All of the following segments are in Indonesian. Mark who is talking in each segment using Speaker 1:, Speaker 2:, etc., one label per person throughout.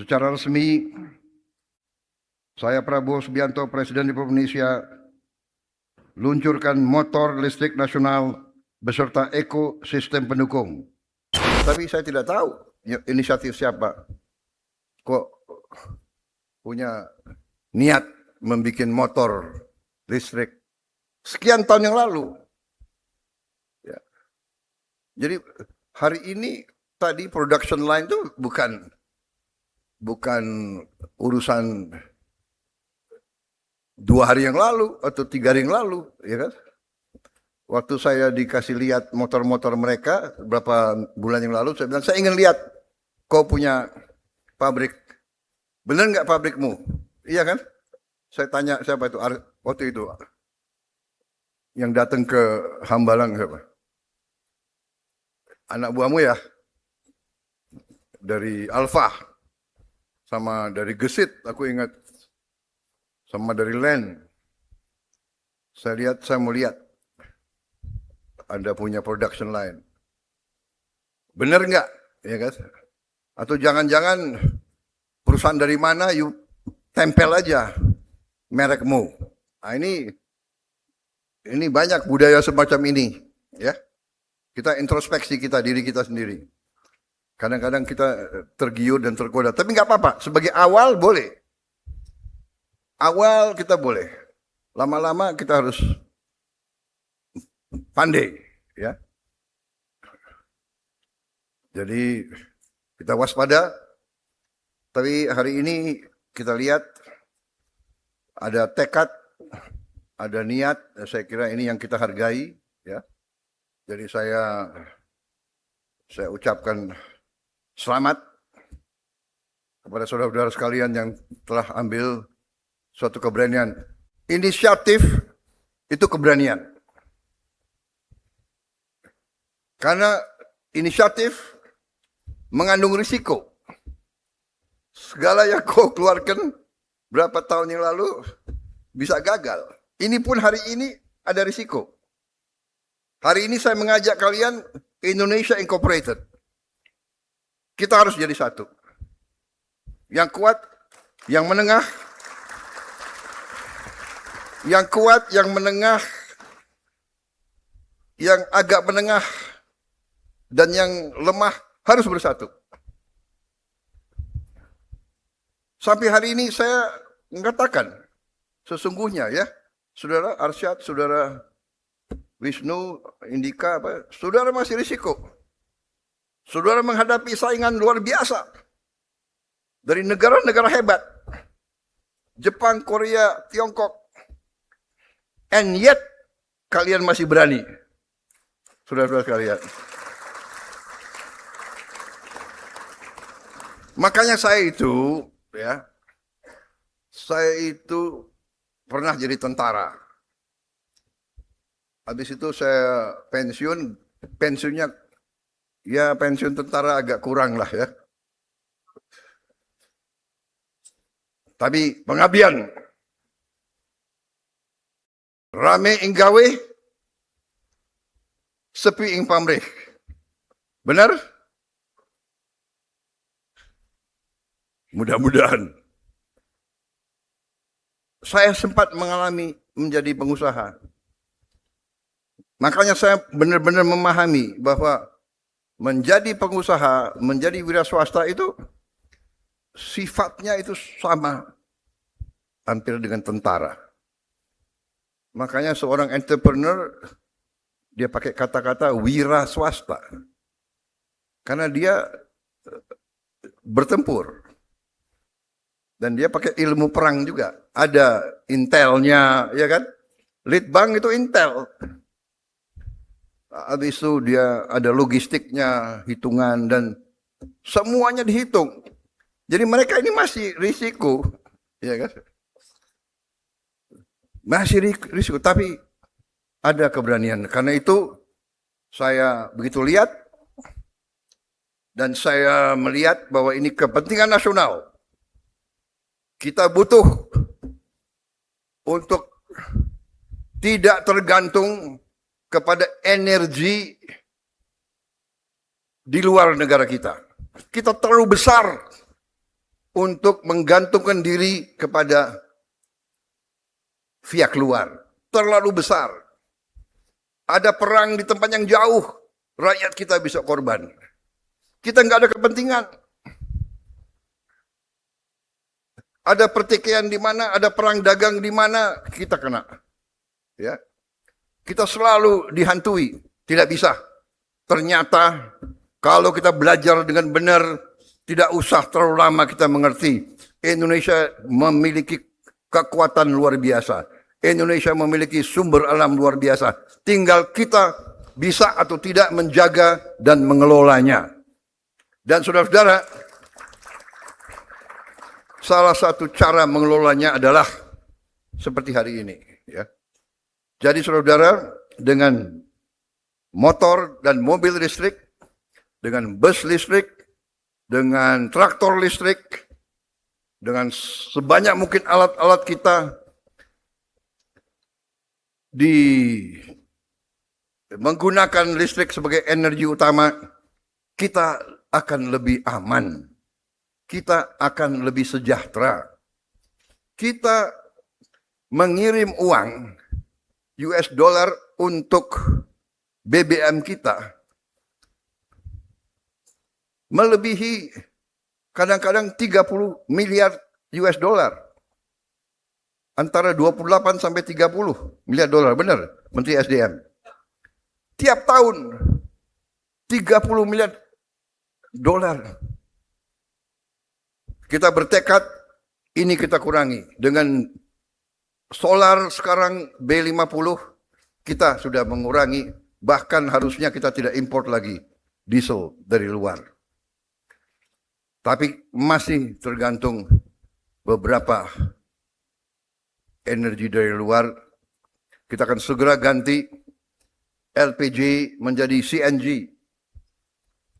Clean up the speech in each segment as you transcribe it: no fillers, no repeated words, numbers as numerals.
Speaker 1: Secara resmi, saya Prabowo Subianto, Presiden Republik Indonesia, luncurkan motor listrik nasional beserta ekosistem pendukung. Tapi saya tidak tahu inisiatif siapa. Kok punya niat membuat motor listrik sekian tahun yang lalu. Ya. Jadi hari ini tadi production line itu bukan urusan 2 hari yang lalu atau 3 hari yang lalu, ya kan? Waktu saya dikasih lihat motor-motor mereka beberapa bulan yang lalu, saya bilang, saya ingin lihat kau punya pabrik. Benar nggak pabrikmu? Iya kan? Saya tanya siapa itu, waktu itu, yang datang ke Hambalang siapa? Anak buahmu ya? Dari Alfa, sama dari Gesit, aku ingat. Sama dari Land. Saya mau lihat. Anda punya production line. Benar nggak? Ya kan? Atau jangan-jangan perusahaan dari mana, you tempel aja merekmu. Nah, ini banyak budaya semacam ini. Ya, kita introspeksi diri kita sendiri. Kadang-kadang kita tergiur dan tergoda. Tapi nggak apa-apa. Sebagai awal boleh. Awal kita boleh. Lama-lama kita harus pandai, ya. Jadi kita waspada. Tapi hari ini kita lihat ada tekad, ada niat. Saya kira ini yang kita hargai, ya. Jadi saya ucapkan selamat kepada saudara-saudara sekalian yang telah ambil suatu keberanian. Inisiatif itu keberanian. Karena inisiatif mengandung risiko. Segala yang kau keluarkan berapa tahun yang lalu bisa gagal. Ini pun hari ini ada risiko. Hari ini saya mengajak kalian Indonesia Incorporated. Kita harus jadi satu. Yang kuat, yang menengah, yang menengah, yang agak menengah, dan yang lemah harus bersatu. Sampai hari ini saya mengatakan, sesungguhnya ya, Saudara Arsyad, Saudara Wisnu, Indika, saudara masih risiko. Saudara menghadapi saingan luar biasa dari negara-negara hebat. Jepang, Korea, Tiongkok. And yet, kalian masih berani. Saudara-saudara sekalian. Makanya saya itu pernah jadi tentara. Habis itu saya pensiunnya ya pensiun tentara agak kurang lah ya. Tapi pengabdian. Rame ing gawe, sepi ing pamrih. Benar? Mudah-mudahan. Saya sempat mengalami menjadi pengusaha. Makanya saya benar-benar memahami bahwa menjadi pengusaha, menjadi wira swasta itu sifatnya itu sama hampir dengan tentara. Makanya seorang entrepreneur dia pakai kata-kata wira swasta. Karena dia bertempur. Dan dia pakai ilmu perang juga. Ada intelnya, ya kan? Litbang itu intel. Habis itu dia ada logistiknya, hitungan, dan semuanya dihitung. Jadi mereka ini masih risiko. Ya kan? Masih risiko, tapi ada keberanian. Karena itu saya begitu lihat dan saya melihat bahwa ini kepentingan nasional. Kita butuh untuk tidak tergantung kepada energi di luar negara kita. Kita terlalu besar untuk menggantungkan diri kepada pihak luar. Terlalu besar. Ada perang di tempat yang jauh, rakyat kita bisa korban. Kita nggak ada kepentingan. Ada pertikaian di mana, ada perang dagang di mana, kita kena. Ya. Kita selalu dihantui, tidak bisa. Ternyata kalau kita belajar dengan benar, tidak usah terlalu lama kita mengerti. Indonesia memiliki kekuatan luar biasa. Indonesia memiliki sumber alam luar biasa. Tinggal kita bisa atau tidak menjaga dan mengelolanya. Dan saudara-saudara, salah satu cara mengelolanya adalah seperti hari ini. Ya. Jadi saudara-saudara, dengan motor dan mobil listrik, dengan bus listrik, dengan traktor listrik, dengan sebanyak mungkin alat-alat kita menggunakan listrik sebagai energi utama, kita akan lebih aman. Kita akan lebih sejahtera. Kita mengirim uang US dollar untuk BBM kita melebihi kadang-kadang 30 miliar US dollar. Antara 28 sampai 30 miliar dolar, benar Menteri SDM. Tiap tahun 30 miliar dolar. Kita bertekad, ini kita kurangi. Dengan solar sekarang B50, kita sudah mengurangi. Bahkan harusnya kita tidak import lagi diesel dari luar. Tapi masih tergantung beberapa energi dari luar. Kita akan segera ganti LPG menjadi CNG.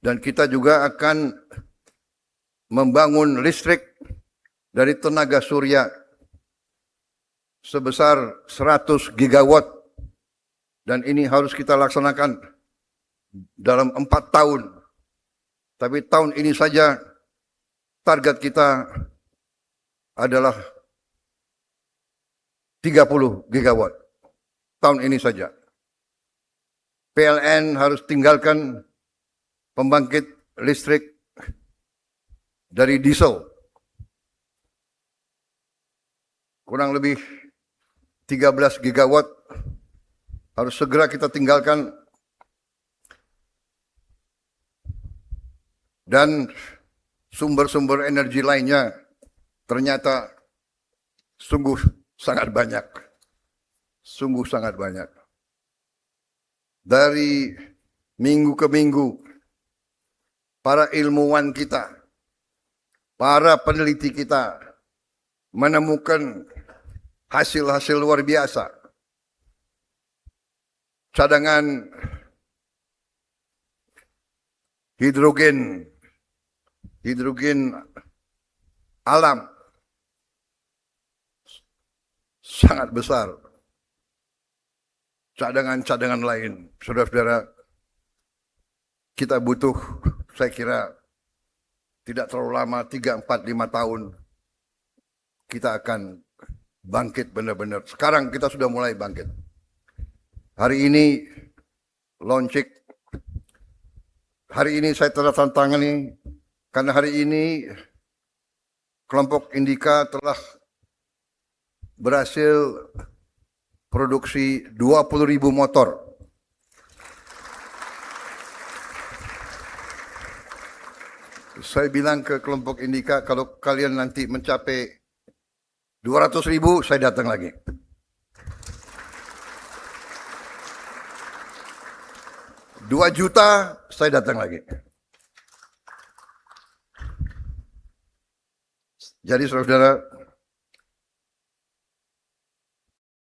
Speaker 1: Dan kita juga akan membangun listrik dari tenaga surya sebesar 100 gigawatt. Dan ini harus kita laksanakan dalam 4 tahun. Tapi tahun ini saja target kita adalah 30 gigawatt. Tahun ini saja. PLN harus tinggalkan pembangkit listrik dari diesel. Kurang lebih 13 gigawatt harus segera kita tinggalkan. Dan sumber-sumber energi lainnya ternyata sungguh sangat banyak. Sungguh sangat banyak. Dari minggu ke minggu, para ilmuwan kita, para peneliti kita menemukan hasil-hasil luar biasa. Cadangan hidrogen alam sangat besar. Cadangan-cadangan lain, saudara-saudara, kita butuh, saya kira, tidak terlalu lama, 3, 4, 5 tahun, kita akan bangkit benar-benar. Sekarang kita sudah mulai bangkit. Hari ini, launching, hari ini saya telah tantangani, karena hari ini, kelompok Indika telah berhasil produksi 20.000 motor. Saya bilang ke kelompok Indika, kalau kalian nanti mencapai 200.000, saya datang lagi. Rp2 juta, saya datang lagi. Jadi saudara-saudara,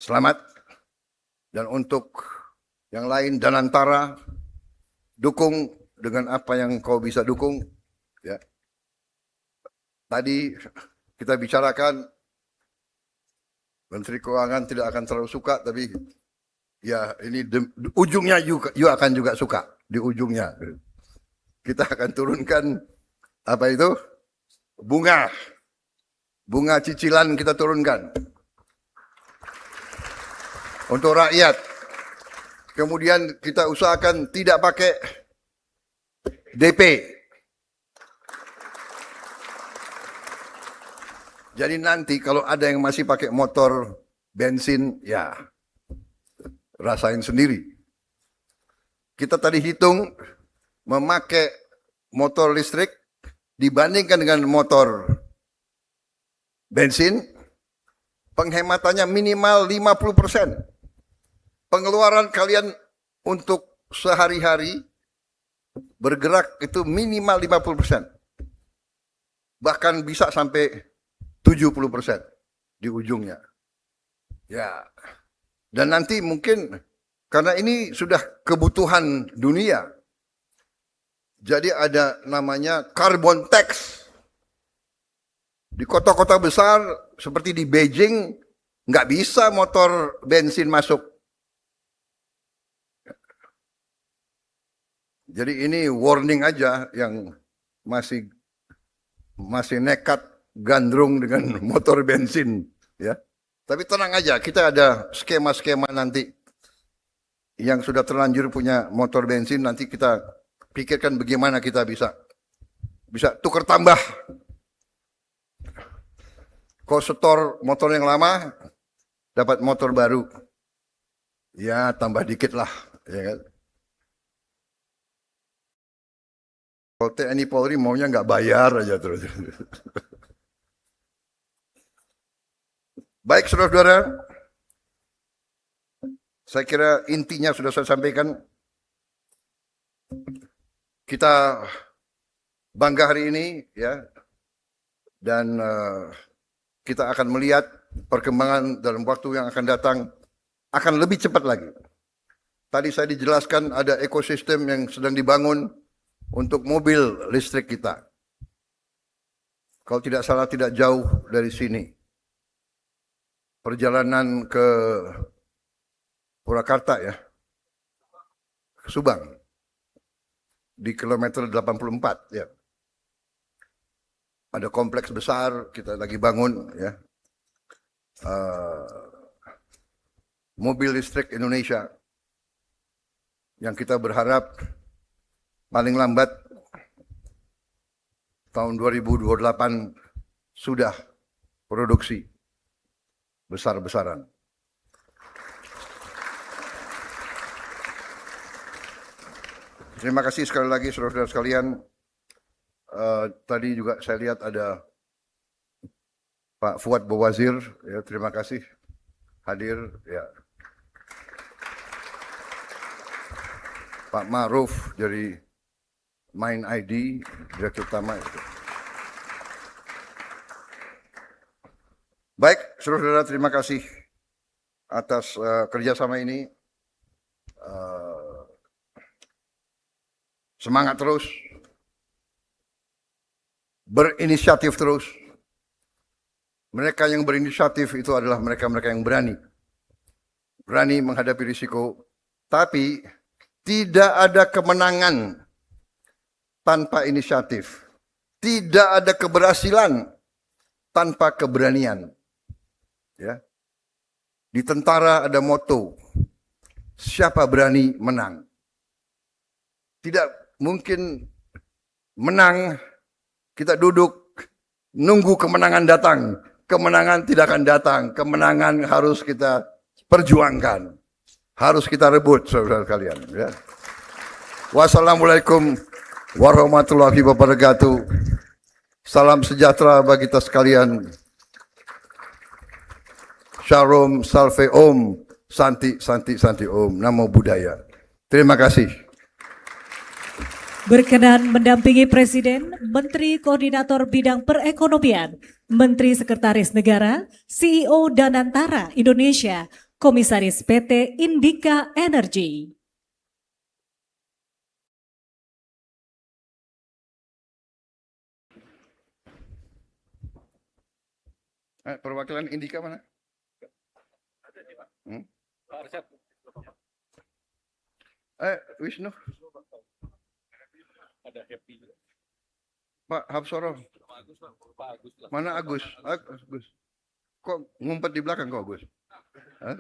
Speaker 1: selamat. Dan untuk yang lain, Danantara, dukung dengan apa yang kau bisa dukung. Ya. Tadi kita bicarakan, Menteri Keuangan tidak akan terlalu suka, tapi ya ini ujungnya you akan juga suka. Di ujungnya. Kita akan turunkan apa itu? bunga cicilan kita turunkan untuk rakyat. Kemudian kita usahakan tidak pakai DP. Jadi nanti kalau ada yang masih pakai motor bensin, ya rasain sendiri. Kita tadi hitung memakai motor listrik dibandingkan dengan motor bensin, penghematannya minimal 50%. Pengeluaran kalian untuk sehari-hari bergerak itu minimal 50%. Bahkan bisa sampai 70% di ujungnya. Ya. Dan nanti mungkin karena ini sudah kebutuhan dunia. Jadi ada namanya carbon tax. Di kota-kota besar seperti di Beijing nggak bisa motor bensin masuk. Jadi ini warning aja yang masih nekat gandrung dengan motor bensin, ya. Tapi tenang aja, kita ada skema-skema nanti yang sudah terlanjur punya motor bensin, nanti kita pikirkan bagaimana kita bisa tukar tambah. Kau setor motor yang lama, dapat motor baru, ya tambah dikit lah, ya kan? Kalau TNI Polri maunya nggak bayar aja terus. Baik, saudara-saudara, saya kira intinya sudah saya sampaikan. Kita bangga hari ini, ya, dan kita akan melihat perkembangan dalam waktu yang akan datang akan lebih cepat lagi. Tadi saya dijelaskan ada ekosistem yang sedang dibangun untuk mobil listrik kita. Kalau tidak salah tidak jauh dari sini. Perjalanan ke Purwakarta, ya, ke Subang, di kilometer 84, ya. Ada kompleks besar kita lagi bangun, ya, mobil listrik Indonesia, yang kita berharap paling lambat tahun 2028 sudah produksi besar-besaran. Terima kasih sekali lagi saudara-saudara sekalian. Tadi juga saya lihat ada Pak Fuad Bawazir, ya, terima kasih hadir, ya. Pak Ma'ruf dari Mind ID, Direktur Utama. Baik, saudara-saudara, terima kasih atas kerjasama ini. Semangat terus, berinisiatif terus. Mereka yang berinisiatif itu adalah mereka-mereka yang berani menghadapi risiko. Tapi tidak ada kemenangan tanpa inisiatif. Tidak ada keberhasilan tanpa keberanian. Ya. Di tentara ada moto, siapa berani menang. Tidak mungkin menang, kita duduk nunggu kemenangan datang. Kemenangan tidak akan datang. Kemenangan harus kita perjuangkan. Harus kita rebut, saudara sekalian. Ya. Wassalamualaikum warahmatullahi wabarakatuh. Salam sejahtera bagi kita sekalian. Shalom, salve om, santi, santi, santi om. Namo Buddhaya. Terima kasih.
Speaker 2: Berkenan mendampingi Presiden, Menteri Koordinator Bidang Perekonomian, Menteri Sekretaris Negara, CEO Danantara Indonesia, Komisaris PT Indika Energy.
Speaker 1: Perwakilan Indika mana? Wisnu.
Speaker 3: Ada Happy.
Speaker 1: Pak Hapsoro. Mana Agus? Agus. Kok ngumpet di belakang kok Agus? Hah?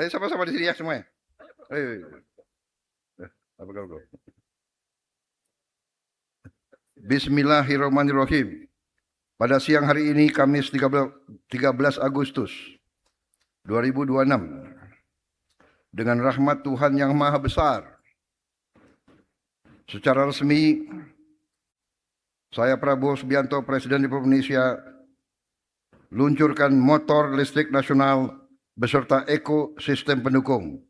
Speaker 1: Ayo sama-sama di sini ya semuanya. Ayo. Apa kau? Bismillahirrahmanirrahim. Pada siang hari ini Kamis 13 Agustus 2026 dengan rahmat Tuhan yang Maha Besar secara resmi saya Prabowo Subianto Presiden Republik Indonesia luncurkan motor listrik nasional beserta ekosistem pendukung